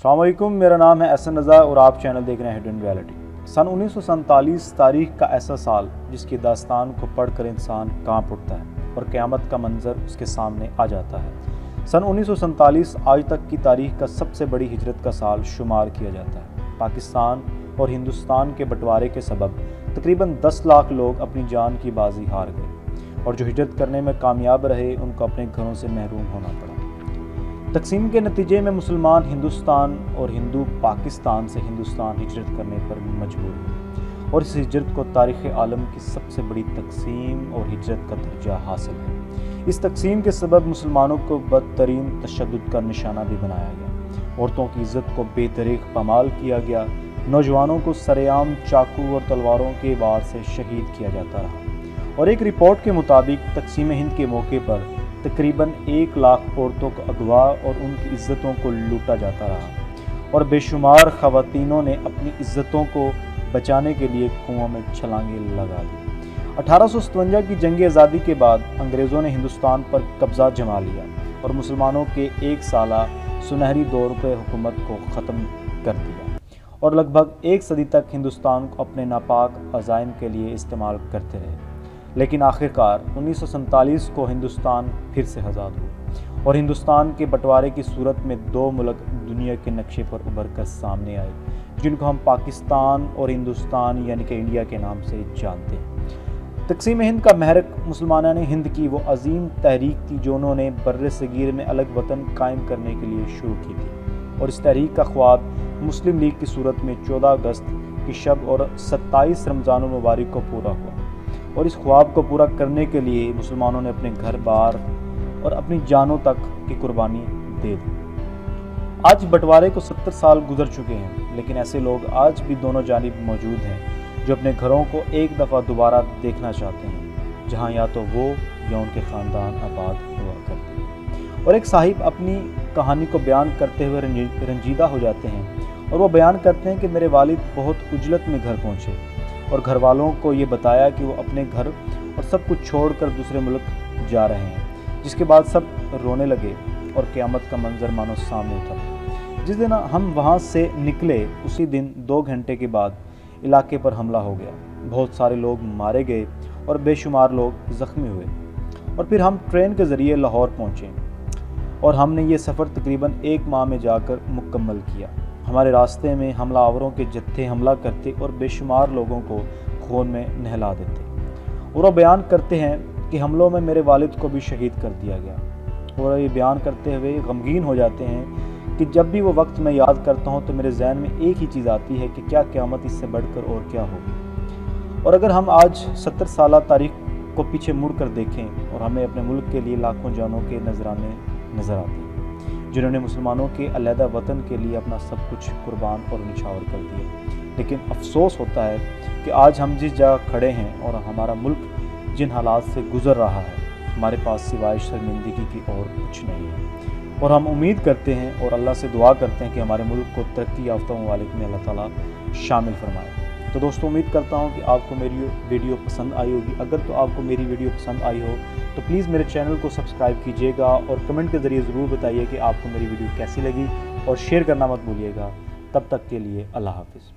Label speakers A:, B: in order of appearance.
A: السلام علیکم، میرا نام ہے احسن رضا اور آپ چینل دیکھ رہے ہیں ہڈن ریئلٹی۔ سن 1947 تاریخ کا ایسا سال جس کی داستان کو پڑھ کر انسان کانپ اٹھتا ہے اور قیامت کا منظر اس کے سامنے آ جاتا ہے۔ سن 1947 آج تک کی تاریخ کا سب سے بڑی ہجرت کا سال شمار کیا جاتا ہے۔ پاکستان اور ہندوستان کے بٹوارے کے سبب تقریباً 10 لاکھ لوگ اپنی جان کی بازی ہار گئے اور جو ہجرت کرنے میں کامیاب رہے ان کو اپنے گھروں سے محروم ہونا پڑا۔ تقسیم کے نتیجے میں مسلمان ہندوستان اور ہندو پاکستان سے ہندوستان ہجرت کرنے پر مجبور ہوئے اور اس ہجرت کو تاریخ عالم کی سب سے بڑی تقسیم اور ہجرت کا درجہ حاصل ہے۔ اس تقسیم کے سبب مسلمانوں کو بدترین تشدد کا نشانہ بھی بنایا گیا، عورتوں کی عزت کو بے دریغ پامال کیا گیا، نوجوانوں کو سرے عام چاقو اور تلواروں کے وار سے شہید کیا جاتا رہا، اور ایک رپورٹ کے مطابق تقسیم ہند کے موقع پر تقریباً 1 لاکھ عورتوں کو اغوا اور ان کی عزتوں کو لوٹا جاتا رہا، اور بے شمار خواتینوں نے اپنی عزتوں کو بچانے کے لیے کنوؤں میں چھلانگیں لگا دی۔ 1857 کی جنگ آزادی کے بعد انگریزوں نے ہندوستان پر قبضہ جما لیا اور مسلمانوں کے 1 سالہ سنہری دور پہ حکومت کو ختم کر دیا، اور لگ بھگ 1 صدی تک ہندوستان کو اپنے ناپاک عزائم کے لیے استعمال کرتے رہے۔ لیکن آخرکار 1947 کو ہندوستان پھر سے آزاد ہوا اور ہندوستان کے بٹوارے کی صورت میں 2 ملک دنیا کے نقشے پر ابھر کر سامنے آئے جن کو ہم پاکستان اور ہندوستان یعنی کہ انڈیا کے نام سے جانتے ہیں۔ تقسیم ہند کا محرک مسلمانان ہند کی وہ عظیم تحریک تھی جو انہوں نے بر صغیر میں الگ وطن قائم کرنے کے لیے شروع کی تھی، اور اس تحریک کا خواب مسلم لیگ کی صورت میں 14 اگست کی شب اور 27 رمضان المبارک کو پورا ہوا، اور اس خواب کو پورا کرنے کے لیے مسلمانوں نے اپنے گھر بار اور اپنی جانوں تک کی قربانی دے دی۔ آج بٹوارے کو 70 سال گزر چکے ہیں، لیکن ایسے لوگ آج بھی دونوں جانب موجود ہیں جو اپنے گھروں کو ایک دفعہ دوبارہ دیکھنا چاہتے ہیں جہاں یا تو وہ یا ان کے خاندان آباد ہوا کرتے ہیں، اور ایک صاحب اپنی کہانی کو بیان کرتے ہوئے رنجیدہ ہو جاتے ہیں، اور وہ بیان کرتے ہیں کہ میرے والد بہت عجلت میں گھر پہنچے اور گھر والوں کو یہ بتایا کہ وہ اپنے گھر اور سب کچھ چھوڑ کر دوسرے ملک جا رہے ہیں، جس کے بعد سب رونے لگے اور قیامت کا منظر مانو سامنے اترا۔ جس دن ہم وہاں سے نکلے اسی دن 2 گھنٹے کے بعد علاقے پر حملہ ہو گیا، بہت سارے لوگ مارے گئے اور بے شمار لوگ زخمی ہوئے، اور پھر ہم ٹرین کے ذریعے لاہور پہنچے اور ہم نے یہ سفر تقریباً 1 ماہ میں جا کر مکمل کیا۔ ہمارے راستے میں حملہ آوروں کے جتھے حملہ کرتے اور بے شمار لوگوں کو خون میں نہلا دیتے، اور وہ بیان کرتے ہیں کہ حملوں میں میرے والد کو بھی شہید کر دیا گیا، اور یہ بیان کرتے ہوئے غمگین ہو جاتے ہیں کہ جب بھی وہ وقت میں یاد کرتا ہوں تو میرے ذہن میں ایک ہی چیز آتی ہے کہ کیا قیامت اس سے بڑھ کر اور کیا ہوگی۔ اور اگر ہم آج 70 سالہ تاریخ کو پیچھے مڑ کر دیکھیں اور ہمیں اپنے ملک کے لیے لاکھوں جانوں کے نذرانے نظر آتے ہیں جنہوں نے مسلمانوں کے علیحدہ وطن کے لیے اپنا سب کچھ قربان اور نچھاور کر دیا، لیکن افسوس ہوتا ہے کہ آج ہم جس جگہ کھڑے ہیں اور ہمارا ملک جن حالات سے گزر رہا ہے ہمارے پاس سوائے شرمندگی کی اور کچھ نہیں ہے، اور ہم امید کرتے ہیں اور اللہ سے دعا کرتے ہیں کہ ہمارے ملک کو ترقی یافتہ ممالک میں اللہ تعالیٰ شامل فرمائے۔ تو دوستوں، امید کرتا ہوں کہ آپ کو میری ویڈیو پسند آئی ہوگی۔ اگر تو آپ کو میری ویڈیو پسند آئی ہو تو پلیز میرے چینل کو سبسکرائب کیجیے گا اور کمنٹ کے ذریعے ضرور بتائیے کہ آپ کو میری ویڈیو کیسی لگی، اور شیئر کرنا مت بھولیے گا۔ تب تک کے لیے اللہ حافظ۔